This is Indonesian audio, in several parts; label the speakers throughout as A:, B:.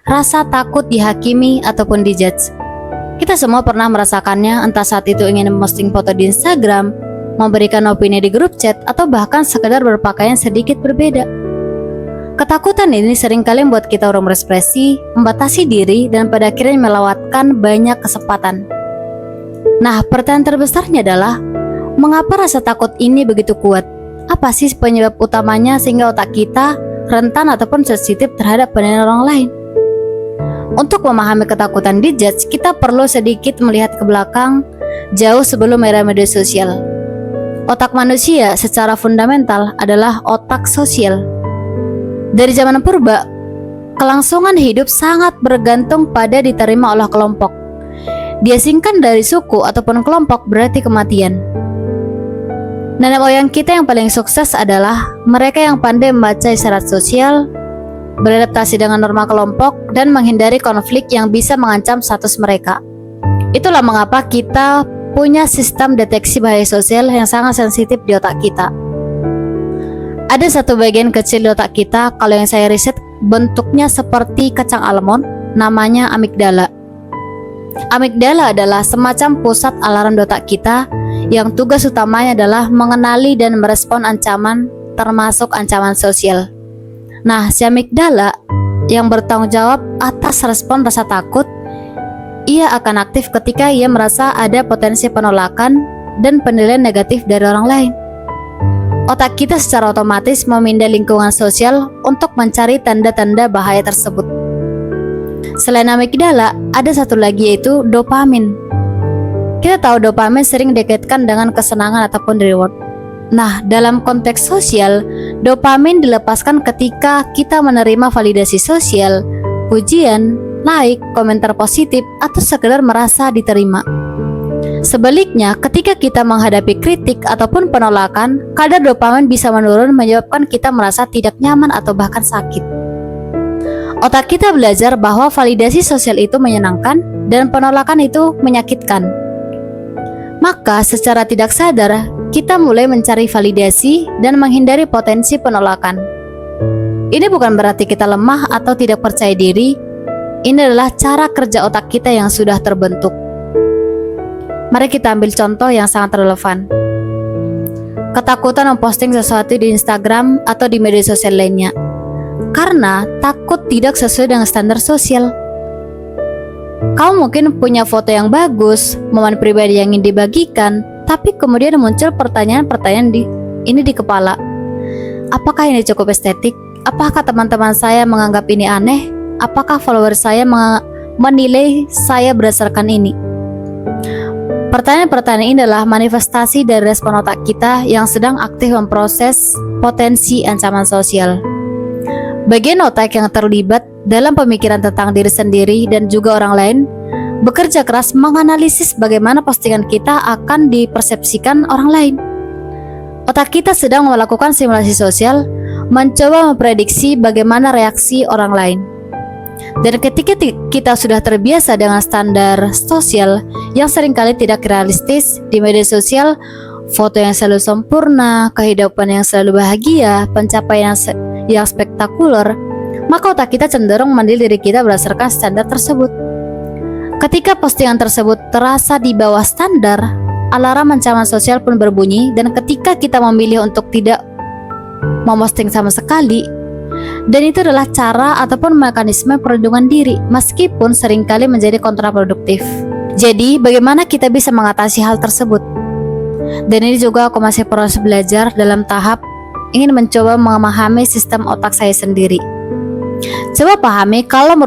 A: rasa takut dihakimi ataupun dijudge. Kita semua pernah merasakannya, entah saat itu ingin memposting foto di Instagram, memberikan opini di grup chat, atau bahkan sekedar berpakaian sedikit berbeda. Ketakutan ini seringkali membuat kita urung berekspresi, membatasi diri, dan pada akhirnya melewatkan banyak kesempatan. Nah, pertanyaan terbesarnya adalah, mengapa rasa takut ini begitu kuat? Apa sih penyebab utamanya sehingga otak kita rentan ataupun sensitif terhadap penilaian orang lain? Untuk memahami ketakutan dijudge, kita perlu sedikit melihat ke belakang jauh sebelum era media sosial. Otak manusia secara fundamental adalah otak sosial. Dari zaman purba, kelangsungan hidup sangat bergantung pada diterima oleh kelompok. Diasingkan dari suku ataupun kelompok berarti kematian. Nenek moyang kita yang paling sukses adalah mereka yang pandai membaca isyarat sosial, beradaptasi dengan norma kelompok, dan menghindari konflik yang bisa mengancam status mereka. Itulah mengapa kita punya sistem deteksi bahaya sosial yang sangat sensitif di otak kita. Ada satu bagian kecil di otak kita, kalau yang saya riset bentuknya seperti kacang almond, namanya amigdala. Amigdala adalah semacam pusat alarm di otak kita yang tugas utamanya adalah mengenali dan merespon ancaman, termasuk ancaman sosial. Nah, si amigdala yang bertanggung jawab atas respon rasa takut, ia akan aktif ketika ia merasa ada potensi penolakan dan penilaian negatif dari orang lain. Otak kita secara otomatis memindah lingkungan sosial untuk mencari tanda-tanda bahaya tersebut. Selain amigdala, ada satu lagi yaitu dopamin. Kita tahu dopamin sering dikaitkan dengan kesenangan ataupun reward. Nah, dalam konteks sosial, dopamin dilepaskan ketika kita menerima validasi sosial, pujian, like, komentar positif, atau sekedar merasa diterima. Sebaliknya, ketika kita menghadapi kritik ataupun penolakan, kadar dopamin bisa menurun menyebabkan kita merasa tidak nyaman atau bahkan sakit. Otak kita belajar bahwa validasi sosial itu menyenangkan dan penolakan itu menyakitkan. Maka secara tidak sadar, kita mulai mencari validasi dan menghindari potensi penolakan. Ini bukan berarti kita lemah atau tidak percaya diri. Ini adalah cara kerja otak kita yang sudah terbentuk. Mari kita ambil contoh yang sangat relevan. Ketakutan memposting sesuatu di Instagram atau di media sosial lainnya, karena takut tidak sesuai dengan standar sosial. Kamu mungkin punya foto yang bagus, momen pribadi yang ingin dibagikan, tapi kemudian muncul pertanyaan-pertanyaan di kepala. Apakah ini cukup estetik? Apakah teman-teman saya menganggap ini aneh? Apakah follower saya menilai saya berdasarkan ini? Pertanyaan-pertanyaan ini adalah manifestasi dari respon otak kita yang sedang aktif memproses potensi ancaman sosial. Bagian otak yang terlibat dalam pemikiran tentang diri sendiri dan juga orang lain bekerja keras menganalisis bagaimana postingan kita akan dipersepsikan orang lain. Otak kita sedang melakukan simulasi sosial, mencoba memprediksi bagaimana reaksi orang lain. Dan ketika kita sudah terbiasa dengan standar sosial yang seringkali tidak realistis di media sosial, foto yang selalu sempurna, kehidupan yang selalu bahagia, pencapaian yang spektakuler, maka otak kita cenderung menilai diri kita berdasarkan standar tersebut. Ketika postingan tersebut terasa di bawah standar, alarm ancaman sosial pun berbunyi, dan ketika kita memilih untuk tidak memposting sama sekali, dan itu adalah cara ataupun mekanisme perlindungan diri, meskipun seringkali menjadi kontraproduktif. Jadi, bagaimana kita bisa mengatasi hal tersebut? Dan ini juga aku masih proses belajar dalam tahap ingin mencoba memahami sistem otak saya sendiri. Coba pahami kalau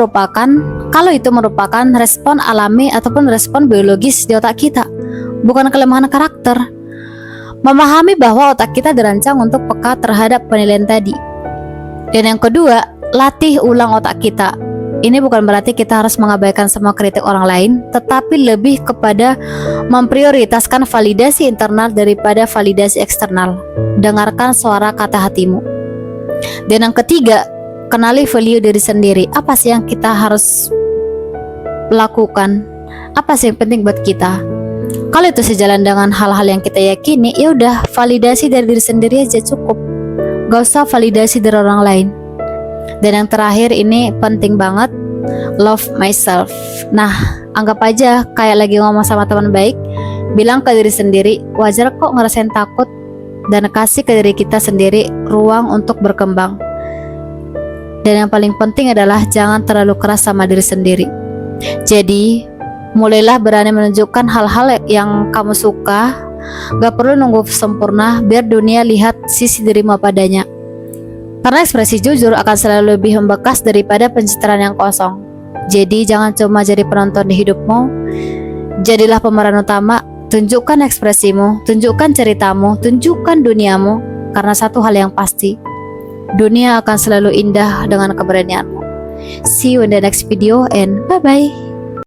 A: itu merupakan respon alami ataupun respon biologis di otak kita, bukan kelemahan karakter. Memahami bahwa otak kita dirancang untuk peka terhadap penilaian tadi. Dan yang kedua, latih ulang otak kita. Ini bukan berarti kita harus mengabaikan semua kritik orang lain, tetapi lebih kepada memprioritaskan validasi internal daripada validasi eksternal. Dengarkan suara kata hatimu. Dan yang ketiga, kenali value diri sendiri. Apa sih yang kita harus lakukan? Apa sih yang penting buat kita? Kalau itu sejalan dengan hal-hal yang kita yakini, ya udah, validasi dari diri sendiri aja cukup. Gak usah validasi dari orang lain. Dan yang terakhir, ini penting banget, love myself. Nah, anggap aja kayak lagi ngomong sama teman baik, bilang ke diri sendiri, wajar kok ngerasain takut, dan kasih ke diri kita sendiri ruang untuk berkembang. Dan yang paling penting adalah jangan terlalu keras sama diri sendiri. Jadi, mulailah berani menunjukkan hal-hal yang kamu suka. Gak perlu nunggu sempurna biar dunia lihat sisi dirimu padanya. Karena ekspresi jujur akan selalu lebih membekas daripada pencitraan yang kosong. Jadi jangan cuma jadi penonton di hidupmu, jadilah pemeran utama. Tunjukkan ekspresimu, tunjukkan ceritamu, tunjukkan duniamu. Karena satu hal yang pasti, dunia akan selalu indah dengan keberanianmu. See you in the next video and bye-bye.